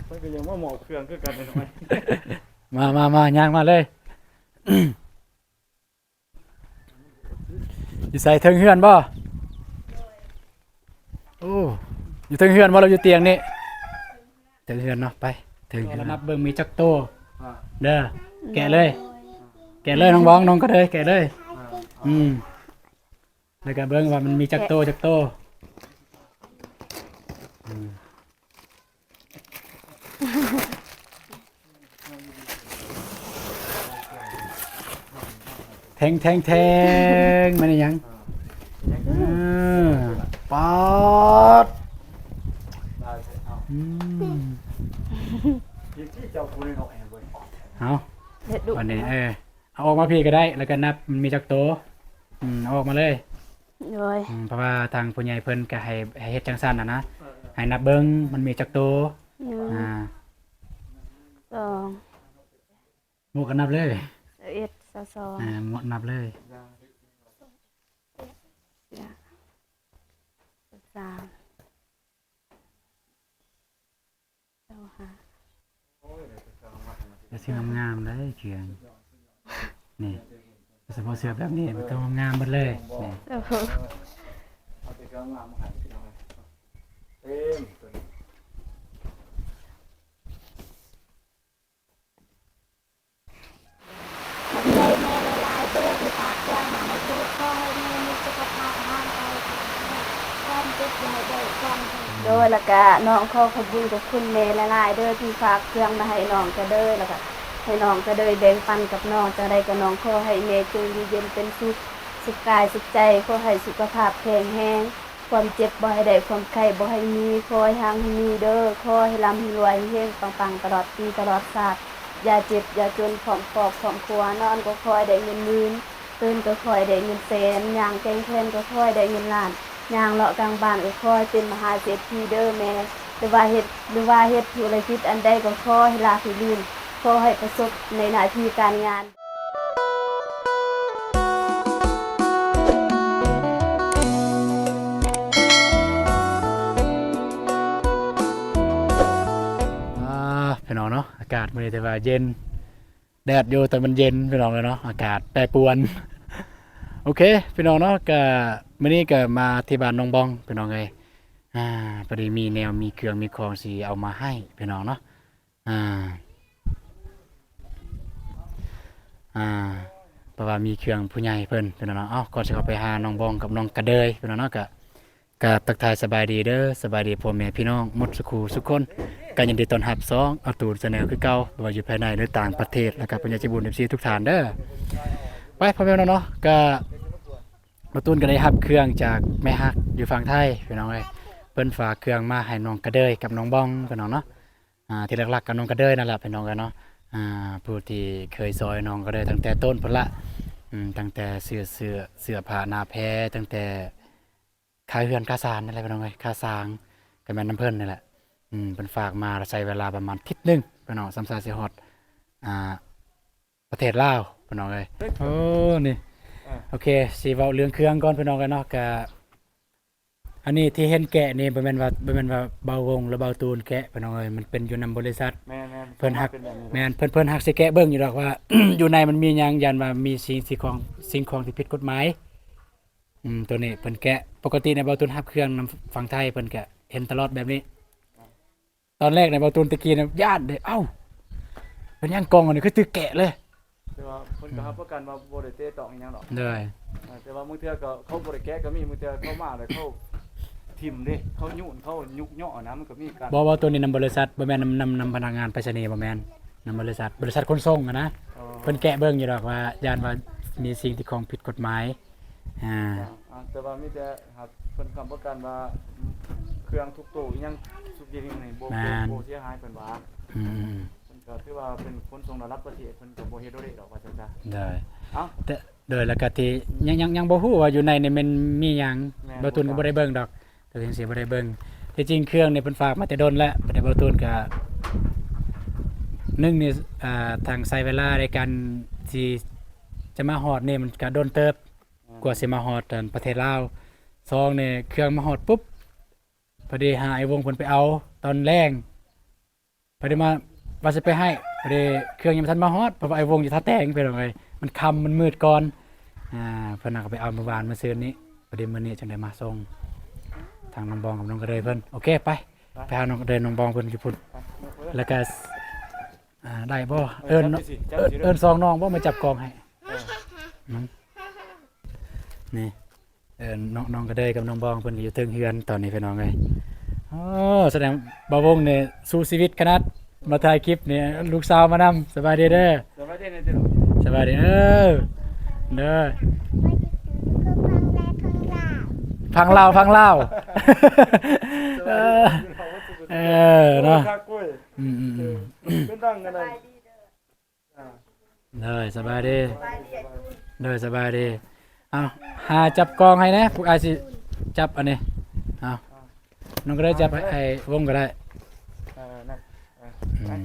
มันก็ยังว่าหมอเครื่องคือกันหน่อย มาย่างมาเลย อยู่ใส่เทิงเฮือนบ่โอ้อยู่เทิงเฮือนบ่เราอยู่เตียงนี่เทิงเฮือนเนาะไปเทิงเฮือนนับเบิ่งมีจักโตเด้อแกะเลยแกะเลยน้องบ้องน้องก็เลยแกะเลยแล้วก็เบิ่งว่ามันมีจักโตแทงมันยังปอดที่เจ้าคุณเนาะแอบเว้ย เอาวันนี้เอาออกมาพี่ก็ได้แล้วก็นับมันมีจักโตเอาออกมาเลยเพราะว่าทางผู้ใหญ่เพิ่นก็ให้เฮ็ดจังซั่นนะให้นับเบิ่งมันมีจักโตหมู่ก็นับเลยหมดนับเลยจะซื้องามๆเลยเขียงนี่เฉพาะเสื้อแบบนี้มันต้องงามหมดเลยนี่เอาแต่ก็งามมาให้พี่น้องเต็มตัวนี้โดยแล้วก็น้องขอขอบคุณกับคุณแม่หลายๆเด้อที่ฝากเครื่องมาให้น้องก็เด้อแล้วก็ให้น้องก็เด้อแบ่งปันกับน้องจะได้กับน้องขอให้แม่จงอยู่เย็นเป็นสุขกายสุขใจขอให้สุขภาพแข็งแรงความเจ็บบ่ให้ได้ความไข้บ่ให้มีขอให้ห่างให้มีเด้อขอให้ร่ำให้รวยเฮงปังๆตลอดปีตลอดชาติอย่าเจ็บอย่าจนผอมปอกผอมครัวนอนก็คอยได้เงินหมื่นตื่นก็คอยได้เงินแสนย่างแกงแทนก็คอยได้เงินล้านย่างเลาะกลางบ้านก็คอยเป็นมหาเศรษฐีเด้อแม่หรือว่าเฮ็ดธุรกิจอันใดก็ขอให้ราบรื่นขอให้ประสบในหน้าที่การงานพี่น้องเนาะอากาศมื้อนี้แต่ว่าเย็นแดดอยู่แต่มันเย็นพี่น้องเลยเนาะอากาศแปรปรวนโอเคพี่น้องเนาะก็มื้อนี้ก็มาที่บ้านน้องบองพี่น้องเอ้ยพอดีมีแนวมีเครื่องมีของสิเอามาให้พี่น้องเนาะเพราะว่ามีเครื่องผู้ใหญ่เพิ่นพี่น้องเนาะก่อนสิเข้าไปหาน้องบองกับน้องกระเดยพี่น้องเนาะก็ทักทายสบายดีเด้อสบายดีพ่อแม่พี่น้องหมดสุขคนก็ยินดีต้อนรับเอาตูนเสนอคือเก่าว่าอยู่ภายในหรือต่างประเทศแล้วก็ปัญญาจิบุญ FC ทุกท่านเด้อไปพ่อแม่เนาะก็มาตูนก็ได้รับเครื่องจากแม่ฮักอยู่ฝั่งไทยพี่น้องเอ้ยเพิ่นฝากเครื่องมาให้น้องกระเดยกับน้องบองพี่น้องเนาะที่หลักๆกับน้องกระเดยนั่นแหละพี่น้องกันเนาะผู้ที่เคยซอยน้องกระเดยตั้งแต่ต้นพุ่นละตั้งแต่เสื้อผ้าหน้าแพรตั้งแต่ค่าเฮือนค่าซานนั่นแหละพี่น้องเอ้ยค่าสร้างก็แม่นน้ำเพิ่นนี่แหละเพิ่นฝากมาใช้เวลาประมาณอาทิตย์นึงพี่น้องสำสาสิฮอดประเทศลาวพี่น้องเอ้ยโอ้นี่โอเคสิเว้าเรื่องเครื่องก่อนพี่น้องกันเนาะก็อันนี้ที่เห็นแกะนี่บ่แม่นว่าเบาวงหรือเบาตูนแกะพี่น้องเอ้ยมันเป็นอยู่นำบริษัทแม่เพิ่นฮักแม่นเพิ่นฮักสิแกะเบิ่งอยู่ดอกว่า อยู่ในมันมีหยังยันว่ามีสิ่งของที่ผิดกฎหมายตัวนี้เพิ่นแกะปกติในเบาตูนฮับเครื่องนำฝั่งไทยเพิ่นแกะเห็นตลอดแบบนี้ตอนแรกในเบาตูนตะกี้นะย่านเด้เอ้าเป็นหยังกองอันนี้คือตึกแกะเลยแต่ว่าเพิ่นก็รับประกันว่าบ่ได้เตะตอกอีหยังดอกเด้อแต่ว่ามื้อเทื่อก็เขาบ่ได้แกะก็มีมื้อเทื่อเขามาแล้วเขาทิ่มเด้เขายุ่นเขายุกย่อนะมันก็มีการบ่ตัวนี้นำบริษัทบ่แม่นนำพนักงานไปรษณีย์บ่แม่นนำบริษัทขนส่งนะเพิ่นแกะเบิ่งอยู่ดอกว่าย่านว่ามีสิ่งที่ของผิดกฎหมายแต่ว่ามีแต่ครับเพิ่นค้ำประกันว่าเครื่องทุกตู้อีหยังทุกอย่างนี่บ่เสียหายเพิ่นว่าเพิ่นก็ถือว่าเป็นคนส่งระดับประเทศเพิ่นก็บ่เฮ็ดดอกว่าซั่นซะได้แต่โดยแล้วก็ที่ยังบ่ฮู้ว่าอยู่ในนี่มันมีหยังบ่ตูนก็บ่ได้เบิ่งดอกแต่จังซี่บ่ได้เบิ่งที่จริงเครื่องนี่เพิ่นฝากมาแต่ดนแล้วบ่ได้บ่ตูนก็1นี่ทางใช้เวลาในการที่จะมาฮอดนี่มันก็โดนเติบกว่าสิมาฮอดประเทศลาว2นี่เครื่องมาฮอดปุ๊บพอดีหาไอ้วงเพิ่นไปเอาตอนแรง พอได้มาว่าสิไปให้พอได้เครื่องยังบ่ทันมาฮอดเพราะว่าไอ้วงอยู่ท่าแตงไปแล้วไงมันค่ำมันมืดก่อนเพิ่นน่ะก็ไปเอาเมื่อวานมื้อซื่นนี้พอดีมื้อนี้จังได้มาส่งทางน้องบองกับน้องกระเดยเพิ่นโอเคไปหาน้องกระเดยน้องบองเพิ่นอยู่พุ่นแล้วก็ได้บ่เอิ้นซองน้องบ่มาจับกองให้นี่น้องกระเดยกับน้องบองเพิ่นก็อยู่เทิงเฮือนตอนนี้พี่น้องเอ้ยแสดงบ่าววงนี่สู้ชีวิตขนาดมาถ่ายคลิปนี่ลูกสาวมานำสบายดีเด้อ สบายดีเด้อ สบายดีเด้อฟังลาวเนาะเป็นดังกันเลยสบายดีสบายดีเอาหาจับกองให้นะพวกอาสิจับอันนี้เอาน้องก็ได้จับไอ้วงก็ได้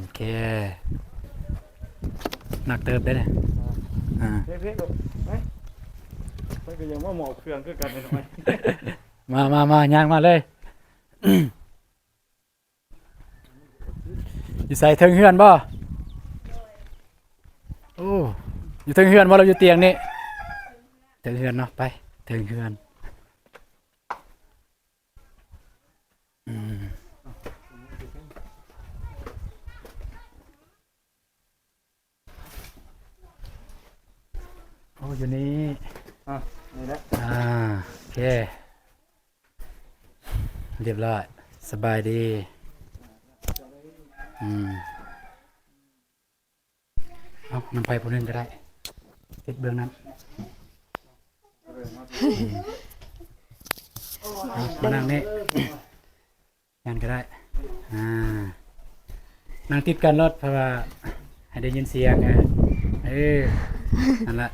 โอเคหนักเติบได้เนี่ยเพ่งๆไหมมันก็ยังว่าหมอเครื่องคือกันเป็นไงมาย่างมาเลยอยู่ใส่เทิงเฮือนบ่โอ้อยู่เทิงเฮือนบ่เราอยู่เตียงนี่เทิงเฮือนเนาะไปเทิงเฮือนโอ้อยู่นี่นี่แหละโอเคเรียบร้อยสบายดีเอานำไปผู้นึงก็ได้ติดเบื้องนั้นมานั่งนี่ยันก็ได้นั่งติดกันรถเพราะว่าให้ได้ยินเสียงนั่นแหละ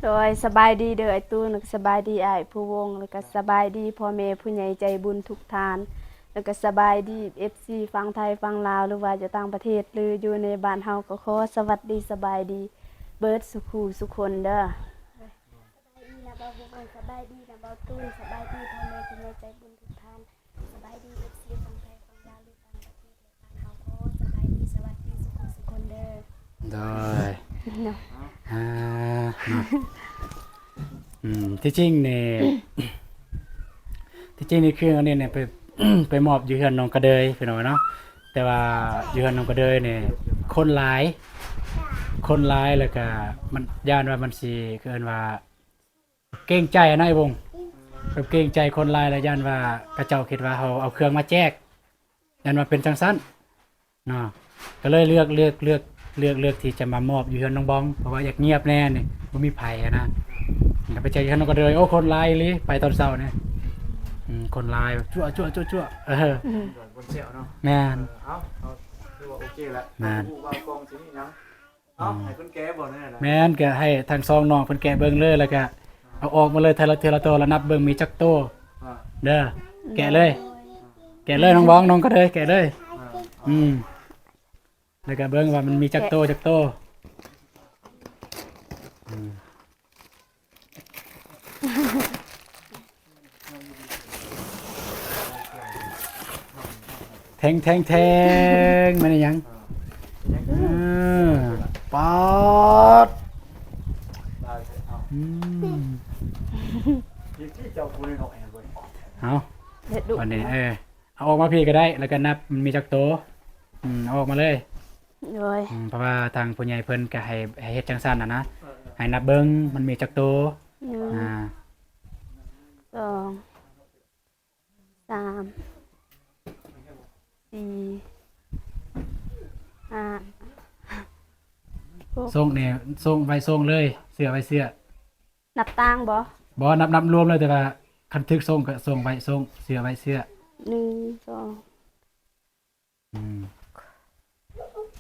โดยสบายดีเด้อไอ้ตู้นึกสบายดีอ้ายผู้วงแล้วก็สบายดีพ่อแม่ผู้ใหญ่ใจบุญทุกทานแล้วก็สบายดี FC ฟังไทยฟังลาวหรือว่าจะต่างประเทศหรืออยู่ในบ้านเฮาก็ขอสวัสดีสบายดีเบิดสุขสุคนเด้อสบายดีนะบ่าวตู้สบายดีพ่อแม่ผู้ใหญ่ใจบุญทุกทานสบายดี FC ฟังไทยฟังลาวหรือต่างประเทศในบ้านเฮาก็สบายดีสวัสดีสุคนเด้อได้ที่จริงเนี่ยเครื่องอันนี้เนี่ยไปมอบอยู่เฮือนน้องกระเดยพี่น้องเนาะแต่ว่าอยู่เฮือนน้องกระเดยเนี่ยคนหลายแล้วก็มันย่านว่ามันสิเกินว่าเกรงใจนะไอ้วงแบบเกรงใจคนหลายแล้วย่านว่ากระเจ้าคิดว่าเขาเอาเครื่องมาแจกย่านว่าเป็นจังซั่นเนาะก็เลยเลือกที่จะมามอบอยู่เฮือนน้องบองเพราะว่าอยากเงียบแน่นี่บ่มีไผนะก็ไปเจอเฮือนน้องกระเดยโอ้คนหลายอีหลีไปตอนเช้าเนี่ยคนลายจั่วคนเสียวเนาะแม่นเอาคือว่าโอเคแล้วผู้ว่ากองที่นี่นะให้คนแก่บ่นั่นน่ะแม่นก็ให้ทางซองน้องเพิ่นแกะเบิ่งเลยแล้วก็เอาออกมาเลยเทละตัวแล้วนับเบิ่งมีจักโตเด้อแกะเลยน้องบ้องน้องก็เลยแกะเลยแล้วก็เบิ่งว่ามันมีจักโตแทงมันยังปอดเอาวันนี้เอาออกมาพี่ก็ได้แล้วก็นับมันมีจักโตเอาออกมาเลยเพราะว่าทางผู้ใหญ่เพิ่นก็ให้เฮ็ดจังซั่นนะให้นับเบิ่งมันมีจักโต2 3 4 5ส่งเนี่ยส่งไว้ส่งเลยเสื้อไว้เสื้อนับตังบ่นับรวมเลยแต่ว่าคันทึกส่งก็ส่งไว้ส่งเสื้อไว้เสื้อ1 2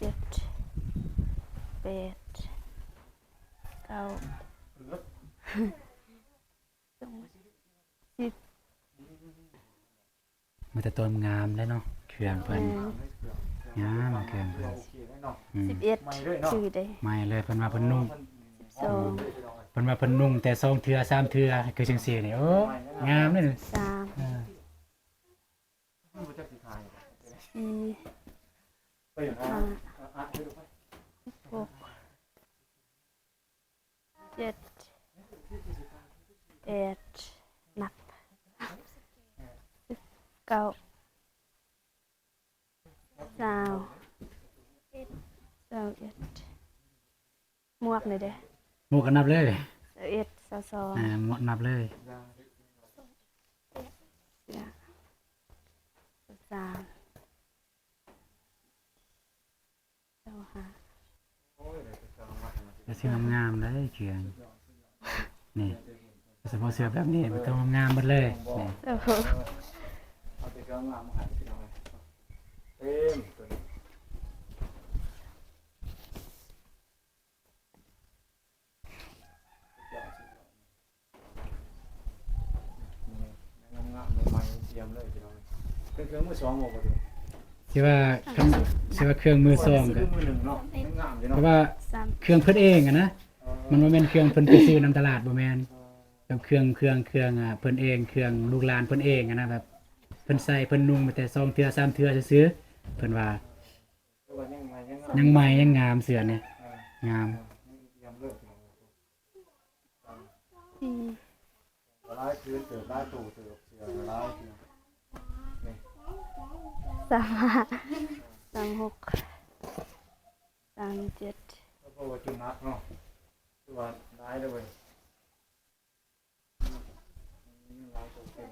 7 8 9 10มันจะต้นงามได้เนาะเครื่องเพิ่นงามเครื่องเพิ่น11ชื่อได้ไม่เลยเพิ่นว่าเพิ่นนุ่งเพิ่นว่าเพิ่นนุ่งแต่2เทื่อ3เทื่อคือจังซี่นี่โอ้งามเลย3 4 ห้าหกเจ็ดแปดนับ19 21หมวกนี่เด้ หมู่กันนับเลย 21 22 หมวกนับเลย 23 เสื้องามๆได้เขียงนี่เฉพาะเสื้อแบบนี้มันต้องงามหมดเลยนี่ เอาแต่ก็งามมาให้พี่น้องเต็มตัวนี้งามๆใหม่ๆเตรียมเลยพี่น้องเป็นเครื่องมือสองหมดบ่ดู ที่ว่าเครื่องมือสอง เค ก็ รื่องมือหนึ่งเนาะงามๆอยู่ เพ เนาะ ราะว่าเครื่องเพิ่นเองอะนะมันบ่แม่นเครื่องเพิ่นไปซื้อนำตลาดบ่แม่นแบบเครื่องอ่ะเพิ่นเองเครื่องลูกหลานเพิ่นเองอะนะแบบเพิ่นใส่เพิ่นนุ่งมาแต่2เทื่อ3เทื่อซื่อๆเพิ่นว่า ตัวยังใหม่ยังงาม ยังใหม่ยังงามเสื้อนี่งาม เตรียมเลยพี่น้อง สี่ ลายคืนเติบลายตู่เติบเสือลายพี่น้องนี่ 35 36 37 แล้วก็ว่าจุนักเนาะตัวลายเลยเว้ยลายตัวเต็ม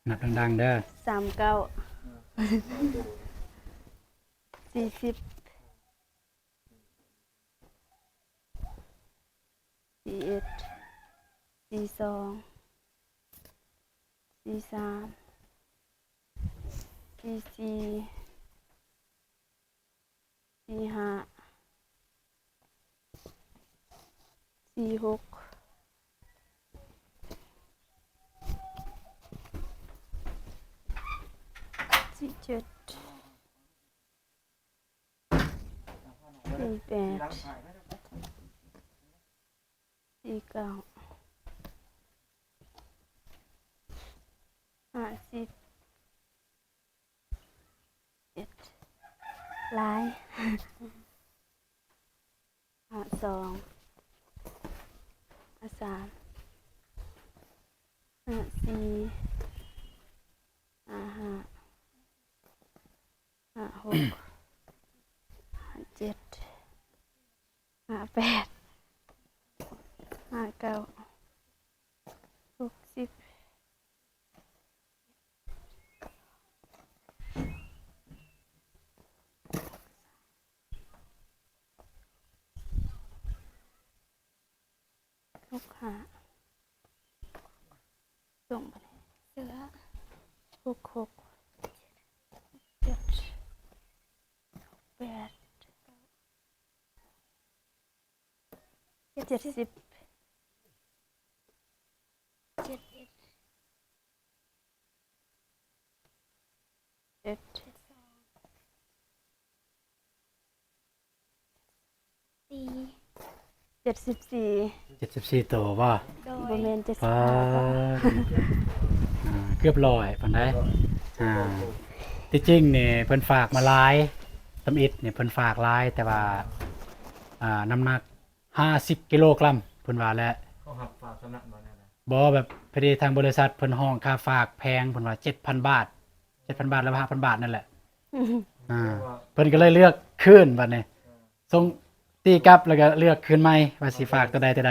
นับดังๆเด้อ 39 40 41 42 43 44 45 46 47 48 49 50เอ็ดลาย52 53 54 55 56 57 58 59 60 65ส่งไปเลยเสือ66 7 8 70 เอ็ด74ตัวบ่ บริเวณปา75 เกือบ100ปานใดที่จริงนี่เพิ่นฝากมาหลายตำอิดนี่เพิ่นฝากหลายแต่ว่าน้ำหนัก50กิโลกรัมเพิ่นว่าแล้ว เขาหับฝากสำนักมาแน่นะ บ่แบบพอดีทางบริษัทเพิ่นห้องค่าฝากแพงเพิ่นว่า 7,000 บาท 7,000 บาทแล้ว 5,000 บาทนั่นแหละเพิ่นก็เลยเลือกคืนบัดนี้ส่งตีกลับแล้วก็เลือกคืนใหม่ว่าสิฝากตัวใดเป็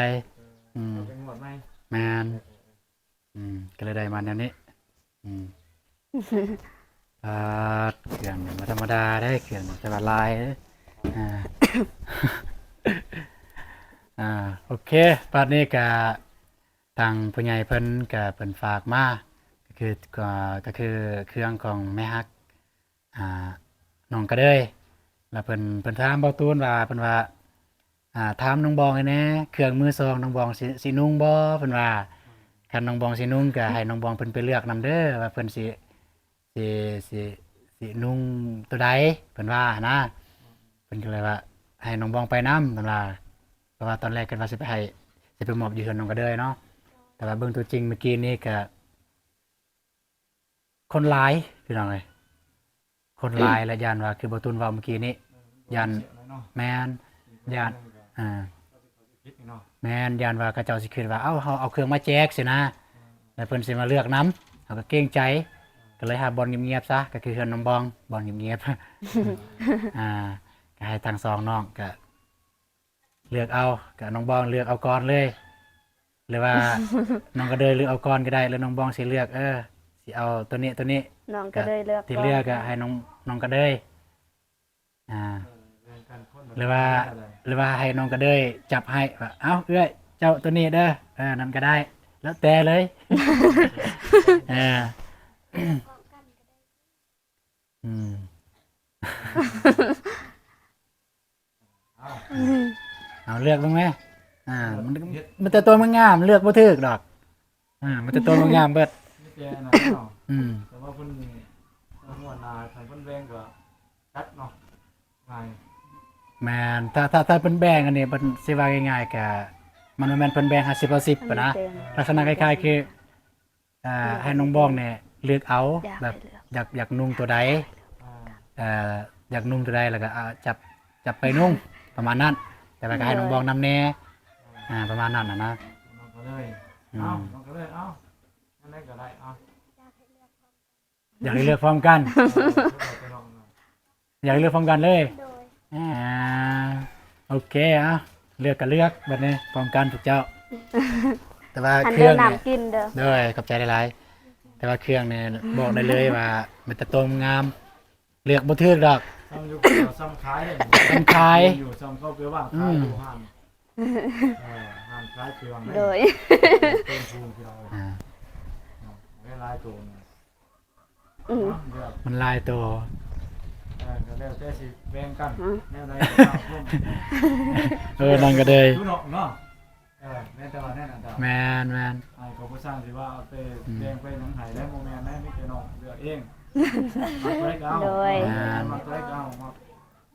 นหมดไหม แม่นก็เลยได้มาแนวนี้อ่าเครื่องนี่บ่ธรรมดาได้เครื่องแต่ว่าลายอ่า โอเคบัดนี้ก็ทางผู้ใหญ่เพิ่นก็เพิ่นฝากมาก็คือเครื่องของแม่ฮักน้องกระเดยแล้วเพิ่นถามเบาตูนว่าเพิ่นว่าถามน้องบองให้แหน่เครื่องมือสองน้องบองสินุ่งบ่เพิ่นว่าคันน้องบองสินุ่งก็ให้น้องบองเพิ่นไปเลือกนำเด้อว่าเพิ่นสินุ่งตัวใดเพิ่นว่านะเพิ่นก็เลยว่าให้น้องบองไปนำเพิ่นว่าเพราะว่าตอนแรกกันว่าสิไปมอบอยู่เฮือนน้องกระเดยเนาะแต่ว่าเบิ่งตัวจริงเมื่อกี้นี้ก็ คนหลายพี่น้องเอ้ยคนหลายและยานว่าคือบ่ตุนเว้าเมื่อกี้นี้ยานแม่นยานอ่า คิดเนาะ แม่นยานว่าเขาเจ้าสิคิดว่าเอ้าเฮาเอาเครื่องมาแจกสินะแล้วเพิ่นสิมาเลือกนำเฮาก็เกรงใจก็เลยหาบ่อนเงียบๆซะก็คือเฮือนน้องบองบ่อนเงียบๆ ก็ให้ทั้งสองน้องก็เลือกเอาก็น้องบองเลือกเอาก่อนเลยหรือว่า น้องก็เดินเลือกเอาก่อนก็ได้แล้วน้องบองสิเลือกสิเอาตัวนี้ตัวนี้ น้องก็เลยเลือก ที่เลือกก็ให้น้องก็เดยหรือว่าให้น้องก็เดยจับให้ว่าเอ้าเอ้ยเจ้าตัวนี้เด้อนั่นก็ได้ แล้วแต่เลย อืมเอาเลือกบ้างไหมมันแต่ตัวมันงามเลือกบ่ถูกดอกมันแต่ตัวมันงามเบิด นี่แกนะเนาะ แต่ว่าเพิ่นหัวหน้าทางเพิ่นแบ่งก็ตัดเนาะง่าย แม่นถ้าเป็นแบ่งอันนี้มันสิว่าง่ายๆก็มันบ่แม่นเพิ่นแบ่ง50%ปะนะลักษณะคล้ายๆคือให้น้องบ้องเนี่ยเลือกเอาแบบอยากนุ่งตัวใด อ่า อยากนุ่งตัวใดแล้วก็จับไปนุ่งประมาณนั้น แต่ว่าก็ให้น้องบ้องนำแน่ประมาณนั้นนะ น้องก็เลยน้องก็เลยนั่นได้ก็ได้อยากให้เลือกพร้อมกัน อยากให้เลือกพร้อมกันเลยโอเคเลือกก็เลือกแบบนี้พร้อมกันทุกเจ้า แต่ว่าเครื่องเนี่ย กินเด้อ ด้วยขอบใจหลายๆแต่ว่าเครื่องเนี่ยบอกได้เลยว่ามันจะตรงงามเลือกบ่ถูกดอก ซ้ำอยู่ซ้ำขาย ซ้ำขาย อยู่ซ้ำเข้าเกลือว่างขายอยู่ห้านห้านขายเครื่อง โดย เป็นภูมิที่เราไม่ลายตัวเนี่ยเดี๋ยว มันลายตัว ก็แล้วแต่สิแบ่งกันแนวใดก็ นั่นก็เลย ดูเนาะแม่แต่ว่าแน่นอนจ้ะ แมน ไอ้ก็ผู้สร้างสิว่าเอาไปแบ่งไปหนังไห้แล้วโมแม่นได้มีแต่น้องเลือกเองมาตัวเล็กเอามาตัวเล็กเอา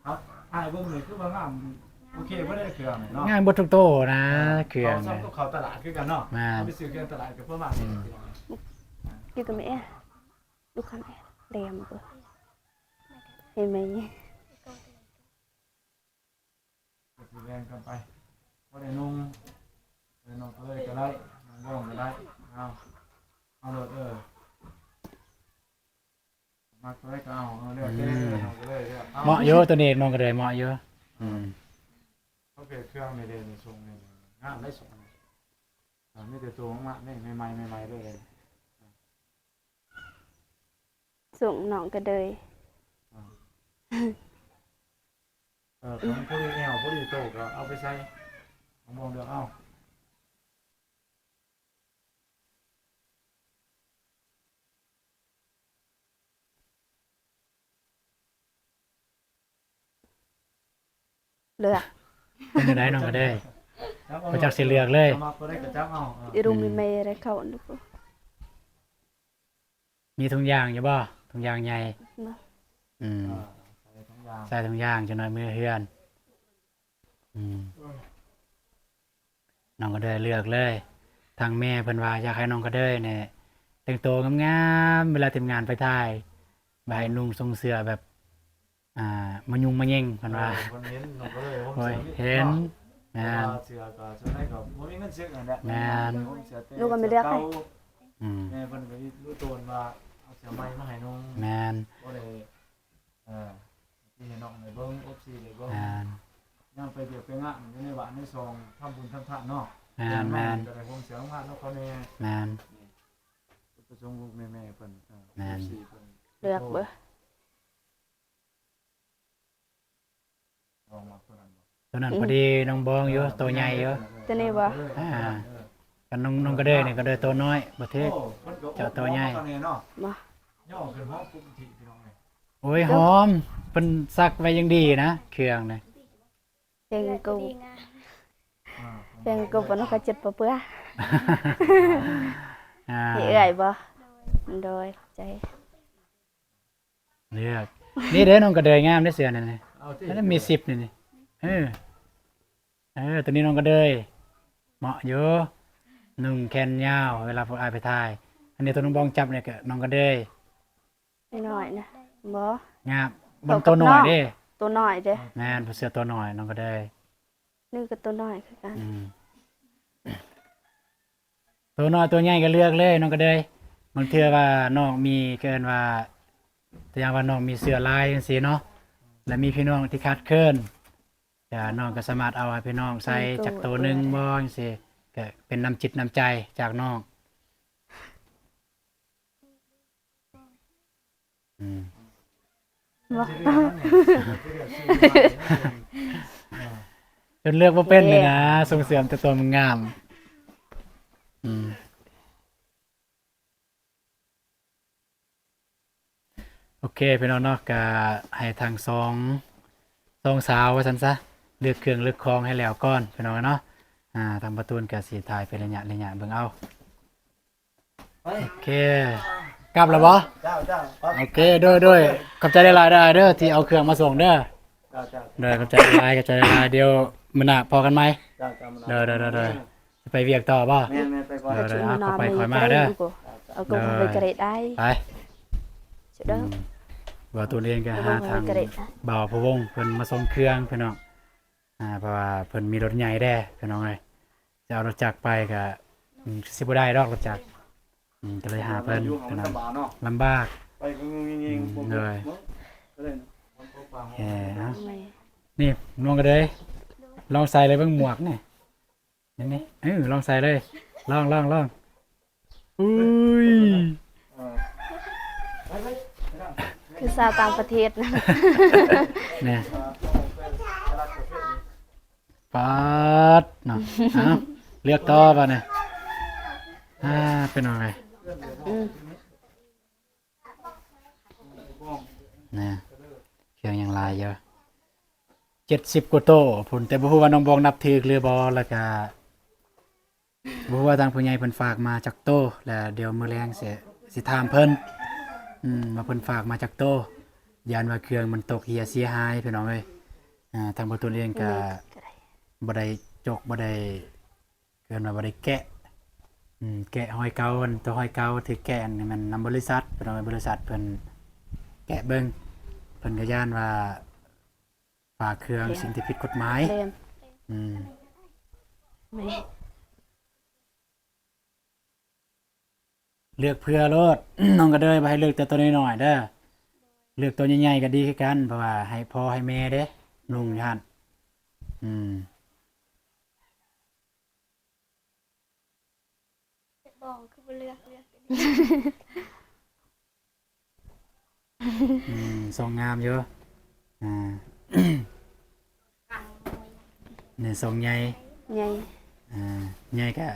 ครับไอ้เบิ่งนี่คือว่างามโอเคบ่ได้เครื่องเนาะ งานบททุกโตนะเครื่อง ซ้ำกับเขาตลาดคือกันเนาะ แม่น เอาไปซื้อเครื่องตลาดก็ประมาณนี้ อยู่กับแม่ลูกค้าแม่เรียมเบ่เห็นไหม ก็สิแบ่งกันไปบ่ได้นุ่งน้องก็เลยก็ได้น้องก็ได้เอาโลดมาตัวเล็กเอาเลือกได้น้องก็เลยเลือก เหมาะเยอะตัวนี้น้องก็เลยเหมาะเยอะ เขาเปลี่ยนเครื่องในเดนในทรงในงานได้สองไม่แต่ตัวมากไม่ใหม่เลย ส่งน้องก็เลย ของผู้ดีแอลผู้ดีโตก็เอาไปใช้ของมองเดือดเอาเลือก เป็นจังไดน้องก็ได้บ่จักสิเลือกเลย มาตัวได้กระจับเอา อีรุมมีเมย์อะไรเข้าอันนี้บ่ มีถุงยางอยู่บ่ถุงยางใหญ่ใส่ถุงยางจะน้อยมือเฮือนน้องก็ได้เลือกเลยทางแม่เพิ่นว่าอยากให้น้องก็ได้เนี่ยแต่งตัวงามๆเวลาทำงานไปถ่ายบ่ให้นุ่งทรงเสื้อแบบมายุ่งมาเย่งเพิ่นว่า คนเห็นน้องก็เลย โอ้ยเห็นแม่น เสือก็ส่วนได้ก็บ่มีเงินซื้อกันแหละ แม่น ลูกก็ไม่เลือกให้ แม่เพิ่นก็รู้ตัวว่าเอาเสือใหม่มาให้น้อง แม่น ก็เลยที่เห็นน้องในเบิ้ง FC เลยเบิ้ง แม่น ย่างไปเดี๋ยวไปงะอยู่ในบ้านในซองทำบุญทำทานเนาะ แม่น แต่ในวงเสียงมากเนาะเขาเนี่ย แม่น ประสงค์ลูกแม่เพิ่น แม่น FC เพิ่น เลือกเบ่ ลองมาตัวนั้น ตัวนั้นพอดีน้องบองอยู่ตัวใหญ่อยู่ ตัวนี้บ่ กันน้องก็ได้นี่ก็ได้ตัวน้อยบ่เทศ เจ้าตัวใหญ่ เนาะ บ่ ย่อขึ้นห้องปุ๊บทีพี่น้องเลย โอ้ยหอมเพิ่นซักไว้ยังดีนะเครื่องนะ เป็นกูเป็นกูบ่นก็จิตบ่เปื้อเอื้อยบ่โดยใจ เลือกนี่เด้อน้องก็เดยงามได้อเสือนั่นนี่ เอาที่ แล้วมี10นี่ตัวนี้น้องก็เดยเหมาะอยู่นุ่งแขนยาวเวลาพวกอายไปถ่ายอันนี้ตัวน้องบองจับเนี่ยก็น้องก็เดย น้อยนะบ่ งามบนตัวหน่อยเด้ ตัวน้อยเด้ แม่นผู้เสื้อตัวหน่อยน้องก็ได้ นี่ก็ตัวน้อยคือกัน อืมตัวน้อยตัวใหญ่ก็เลือกเลยน้องก็ได้บางเทื่อว่าน้องมีเกินว่าตัวอย่างว่าน้องมีเสื้อลายจังซี่เนาะแล้วมีพี่น้องที่ขาดเคินจะน้องก็สามารถเอาให้พี่น้องใส่จากตัวหนึงบ่จังซี่ก็เป็นน้ำจิตน้ำใจจากน้องอืม บ่ จนเลือกบ่เป็นเลยนะส่งเสริมแต่ตัวมันงามอืมโอเคพี่น้องเนาะก็ให้ทางสองสาวว่าซั่นซะเลือกเครื่องเลือกของให้แล้วก่อนพี่น้องเนาะทางประตูนก็สิถ่ายเป็นระยะเบิ่งเอาโอเคกลับแล้วบ่ เจ้าครับ โอเคด้วยขอบใจหลายๆเด้อที่เอาเครื่องมาส่งเด้อ เจ้า เด้อขอบใจหลายเดี๋ยวมื้อหน้าพอกันไหม เจ้า เด้อจะไปเวียกต่อบ่ แม่ไปก่อน เด้อ เอา เข้าไปคอยมาเด้อ เอาก็ไปกระเดะได้ ไป สุดเด้อ บ่าวตัวเองก็ เอา หาทาง ไปกระเดะได้ บ่าวพะวงเพิ่นมาส่งเครื่องพี่น้องเพราะว่าเพิ่นมีรถใหญ่แด้พี่น้องเอ้ยจะเอารถจักรไปก็สิบ่ได้ดอกรถจักรก็เลยหาเพิ่น อยู่ขอ พี่ ง น้อง สบายเนาะ ลำบาก ไปยิงผม เลย ก็เลยผมพกฟัง แหม ไม่ นี่น้องก็เลยลองใส่เลยเบิ่งหมวกนี่นี่ลองใส่เลยลองอุ้ย คือสาวต่างประเทศนะ เนี่ยปัดเนาะเลือกต่อป่ะเนี่ยเป็นอะไร อืม เนี่ยเครื่องยังลายเยอะ70 กว่าโตพุ่นแต่บ่ฮู้ว่าน้องบองนับถือหรือบ่แล้วก็บ่ฮู้ว่าทางผู้ใหญ่เพิ่นฝากมาจากโตแล้วเดี๋ยวมื้อแลงสิถามเพิ่นว่าเพิ่นฝากมาจากโตยานว่าเครื่องมันตกเหียเสียหายพี่น้องเอ้ยทางบ่ตัวเองก็บ่ได้จกบ่ได้เกินว่าบ่ได้แกะแกะหอยเก่ามันตัวหอยเก่าที่แกะนี่มันนำบริษัทพี่น้องเอ้ยบริษัทเพิ่นแกะเบิ่งเพิ่นก็ย่านว่าฝากเครื่องสิ่งที่ผิดกฎหมาย เล่ม อืม ไม่ เลือกเพื่อรถ น้องก็เด้อบ่ให้เลือกแต่ตัวน้อยๆเด้อเลือกตัวใหญ่ๆก็ดีคือกันเพราะว่าให้พ่อให้แม่เด้นุ่งย่านอืม บอกคือบ่เลือก ทรงงามอยู่อ่า เนี่ยทรงใหญ่ ใหญ่ ใหญ่ก็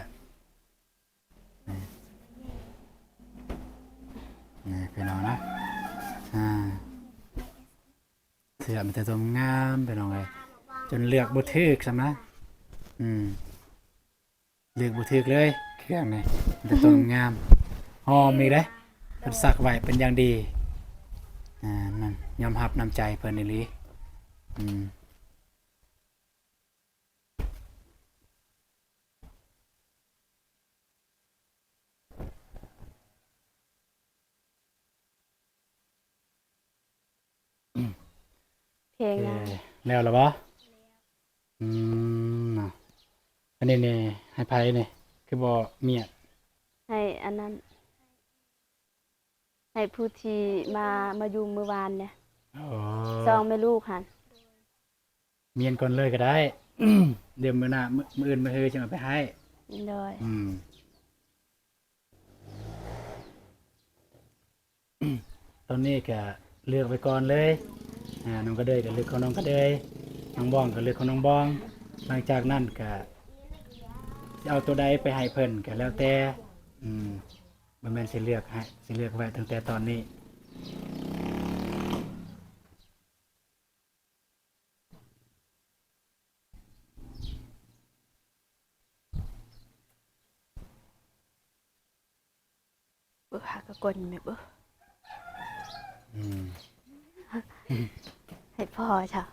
นี่พี่น้องนะเสื้อมันจะทรงงามพี่น้องเลยจนเลือกบ่ถูกซะนะเลือกบ่ถูกเลยเครื่องนี่มันจะทรงงามหอมอีกเด้เพิ่นซักไว้เป็นอย่างดีนั่นยอมรับน้ำใจเพิ่นอีหลีเพลงนะ แล้วเหรอบ่เนาะอันนี้นี่ให้ไผนี่คือบ่เมียด ให้อันนั้น ให้ผู้ที่มาอยู่เมื่อวานเนี่ย อ๋อ ซองแม่ลูกหัน เมียนก่อนเลยก็ได้ เดี๋ยวมื้อหน้ามื้ออื่นมื้อฮือจะเอาไปให้ โดย ตอนนี้ก็เลือกไว้ก่อนเลยน้องก็เดยก็เลือกของน้องก็เดยน้องบองก็เลือกของน้องบอง หลังจากนั้นก็จะเอาตัวใดไปให้เพิ่นก็แล้วแต่บ่แม่นสิเลือกให้สิเลือกไว้ตั้งแต่ตอนนี้ หากระกลไม่เบ่ให้พ่อจ้ะ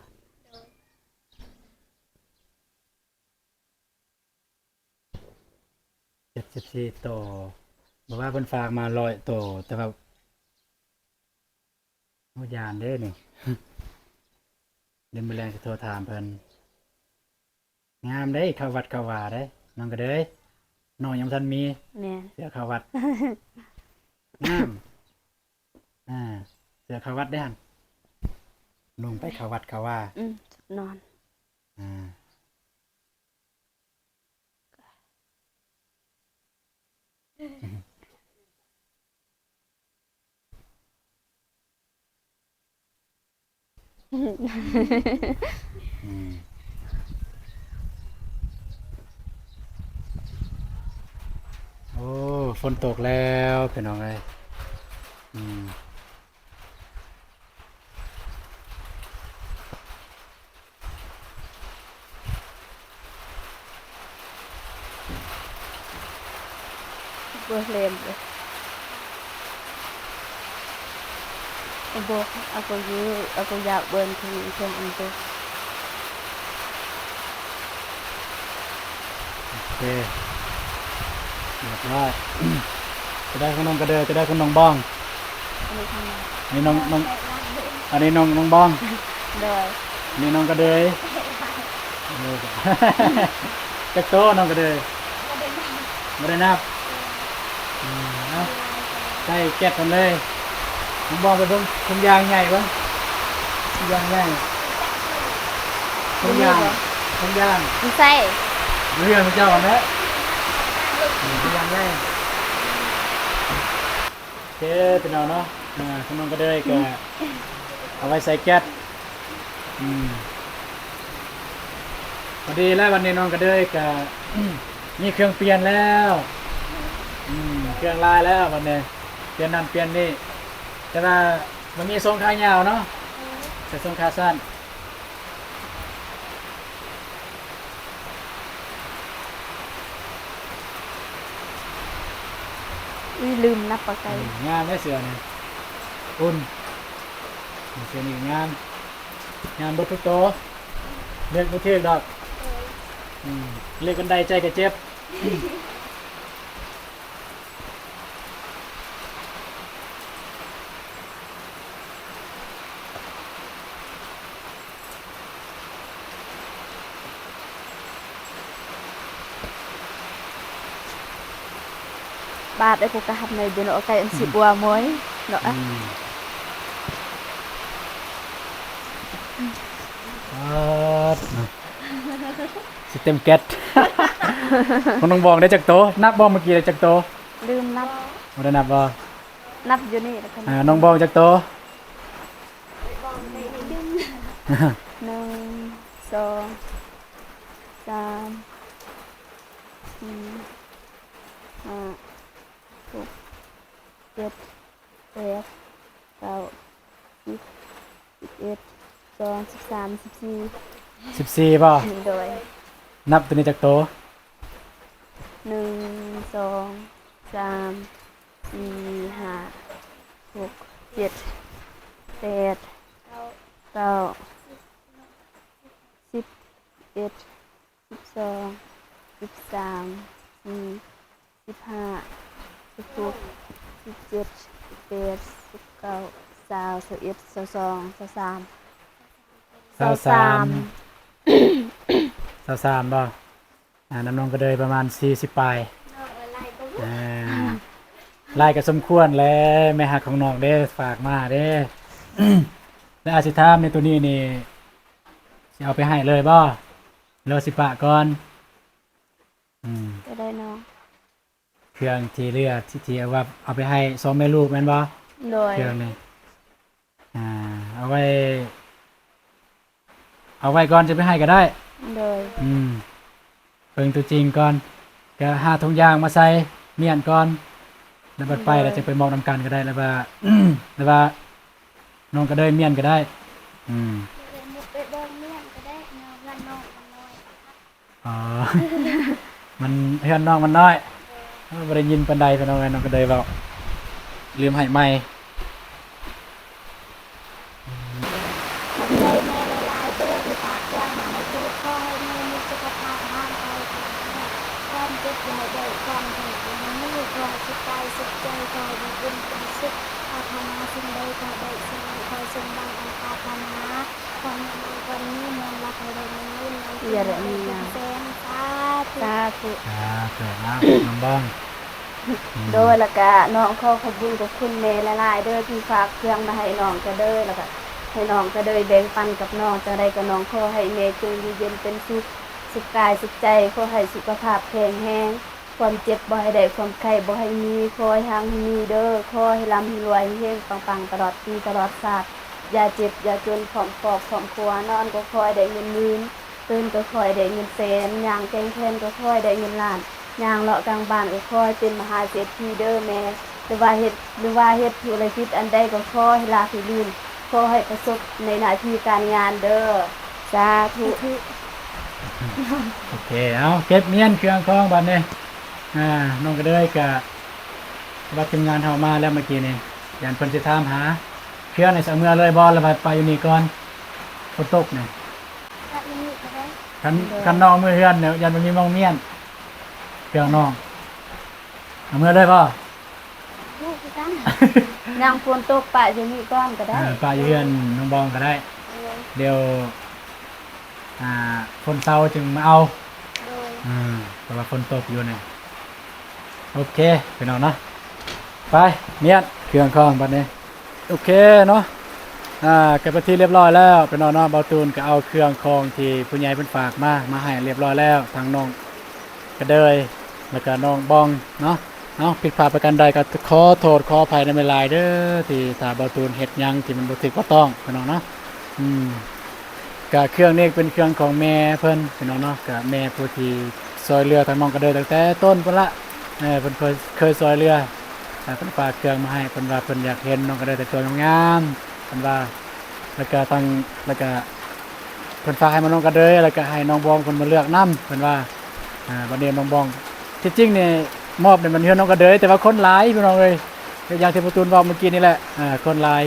74 โตบอกว่าเพิ่นฝากมา100 โตแต่ว่า โอ้ยานเด้นี่ เดี๋ยวมื้อแลงสิโทรถามเพิ่นงามเด้เข้าวัดเข้าว่าเด้น้องก็เด้ยน้องยังบ่ทันมี แม่น เสื้อเข้าวัด งามอ่าเสื้อเข้าวัดได้หั่นนุ่งไปเข้าวัดเข้าว่า ชุดนอน อ่าอืมโอ้ฝนตกแล้วพี่น้องเอ้ยอืม บ่เล่นเลยบ่aku ya ben thì xem anh tôi โอเคเรียบร้อย จะได้ขนมกระเดยจะได้ขนมบ้อง anh không อันนี้น้องอันนี้น้องบ้อง rồi อันนี้น้องกระเดยเออ จักโตน้องกระเดยไม่ได้นับเอาใส่แก๊สกันเลยน้องบ้องไปเบิ่งถุงยางใหญ่เบิ่งถุงยางใหญ่ถุงยาง đi xe เรื่องของเจ้าก่อนนะถุงยางใหญ่โอเคเป็นเอาเนาะขนมกระเดยก็เอาไว้ใส่แก๊สพอดีแล้ววันนี้น้องกระเดยก็ มีเครื่องเปลี่ยนแล้วเครื่องลายแล้ววันนี้เปลี่ยนนั่นเปลี่ยนนี่แต่ว่ามันมีทรงขายาวเนาะใส่ทรงขาสั้น uy lùm nắp vào cây งามได้เสือเนี่ยอุ่นเสือนี่งามบดทุกโตวเลือกบ่เทือกดอกเลือกกันไดใจกระเจ็บ ba để cô cả hấp này để nó cây ăn xịt qua muối nó สิเต็มแก๊ส คนต้องบอกได้จากโตนับบ่เมื่อกี้ได้จากโต lùm nắp บ่ได้นับบ่ nắp vô này là cái น้องบอกจากโต nâng song samห้าหกเจ็ดแปดเก้า11 12 13 14บ่ 14โดย นับตัวนี้จากโต 1 2 3 4 5 6 7 8 9 10 11 12 13 14 15 16 17 18 19 20 21 22 23 23 23บ่น้ำนองก็เลยประมาณ40ปลายลายก็สมควรแล้วแม่หักของน้องเด้ฝากมาเด้ แล้วอาสิถามในตัวนี้นี่สิเอาไปให้เลยบ่รอสิปะก่อนก็ได้น้อง เครื่องที่เรือที่เอาว่าเอาไปให้สองแม่ลูกแม่นบ่ โดย เครื่องนี้เอาไว้ก่อนจะไปให้ก็ได้ โดย เบิ่งตัวจริงก่อนก็หาถุงยางมาใส่เมียนก่อนแล้วบัดไปแล้วจะไปมองนำกันก็ได้แล้วว่า แล้วว่าน้องก็ได้เมียนก็ได้ไปเบิ่งเมียนก็ได้เนาะเงินน้องมันน้อย อ๋อ มันเฮือนน้องมันน้อยบ่ได้ยินปานใดพี่น้องน้องก็ได้เว้าลืมให้ใหม่ ขอให้แม่มีสุขภาพร่างกายแข็งแรงความเจ็บอย่าได้ความแข็งมือขอสุขกายสุขใจขอให้บุญเป็นสุขปรารถนาสิ่งใดขอได้สิ่งนั้นขอส อย่าได้มีงาน แซมสาธุ สาธุ เกิดมาน้องบ้อง โดยแล้วก็น้องขอขอบคุณกับคุณแม่หลายๆเด้อที่ฝากเครื่องมาให้น้องก็เด้อแล้วก็ให้น้องก็เด้อแบ่งปันกับน้องจังได๋ก็น้องขอให้แม่จงอยู่เย็นเป็นสุขสุขกายสุขใจขอให้สุขภาพแข็งแรงความเจ็บบ่ให้ได้ความไข้บ่ให้มีขอให้ห่างให้มีเด้อขอให้ร่ำให้รวยเฮงปังๆตลอดปีตลอดชาติอย่าเจ็บอย่าจนพร้อมครอบพร้อมครัวนอนก็คอยได้เงินหมื่นตื่นก็คอยได้เงินแสนย่างแกงแทนก็คอยได้เงินล้านย่างเลาะกลางบ้านก็คอยเป็นมหาเศรษฐีเด้อแม่หรือว่าเฮ็ดธุรกิจอันใดก็ขอให้ราบรื่นขอให้ประสบในหน้าที่การงานเด้อสาธุ โอเคเอาเก็บเมียนเครื่องของบัดนี้น้องก็เลยกะว่าทีมงานเฮามาแล้วเมื่อกี้นี่ยันเพิ่นสิถามหาเครื่องในสเอามือเลยบ่แล้วบัดไปอยู่นี่ก่อนฝนตกนี่ พระอินทร์ก็ได้ คันน้องมือเฮือนเนี่ยยันมันมีมองเมียนเครื่องน้องเอามือเลยบ่ ลูกคือกัน นางฝนตกปะจะมีก้อนก็ได้ ไปอยู่เฮือนน้องบองก็ได้ เดี๋ยวคนเศร้าจึงมาเอา โดย เพราะว่าฝนตกอยู่เนี่ยโอเคไปนอนเนาะไปเมียนเครื่องของบัดนี้โอเคเนาะเก็บไปที่เรียบร้อยแล้วไปนอนเนาะเบาตูนก็เอาเครื่องของที่ผู้ใหญ่เพิ่นฝากมาให้เรียบร้อยแล้วทางน้องกระเดยแล้วก็น้องบองเนาะผิดพลาดประการใดก็ขอโทษขออภัยในเวลาเด้อที่ถ้าเบาตูนเฮ็ดหยังที่มันบ่ถูกบ่ต้องไปนอนเนาะก็เครื่องนี้เป็นเครื่องของแม่เพิ่นไปนอนเนาะก็แม่ผู้ที่ซอยเรือทางน้องกระเดยตั้งแต่ต้นพุ่นละเพิ่นเคยซอยเรือเพิ่นฝากเครื่องมาให้เพิ่นว่าเพิ่นอยากเห็นน้องกระเดยแต่งตัวงามๆเพิ่นว่าแล้วก็เพิ่นฝากให้มาน้องกระเดยแล้วก็ให้น้องบองเพิ่นมาเลือกนำเพิ่นว่าบัดนี้น้องบองที่จริงนี่มอบให้มันเฮือนน้องกระเดยแต่ว่าคนหลายพี่น้องเอ้ยอย่างที่ประตูนบอกเมื่อกี้นี่แหละคนหลาย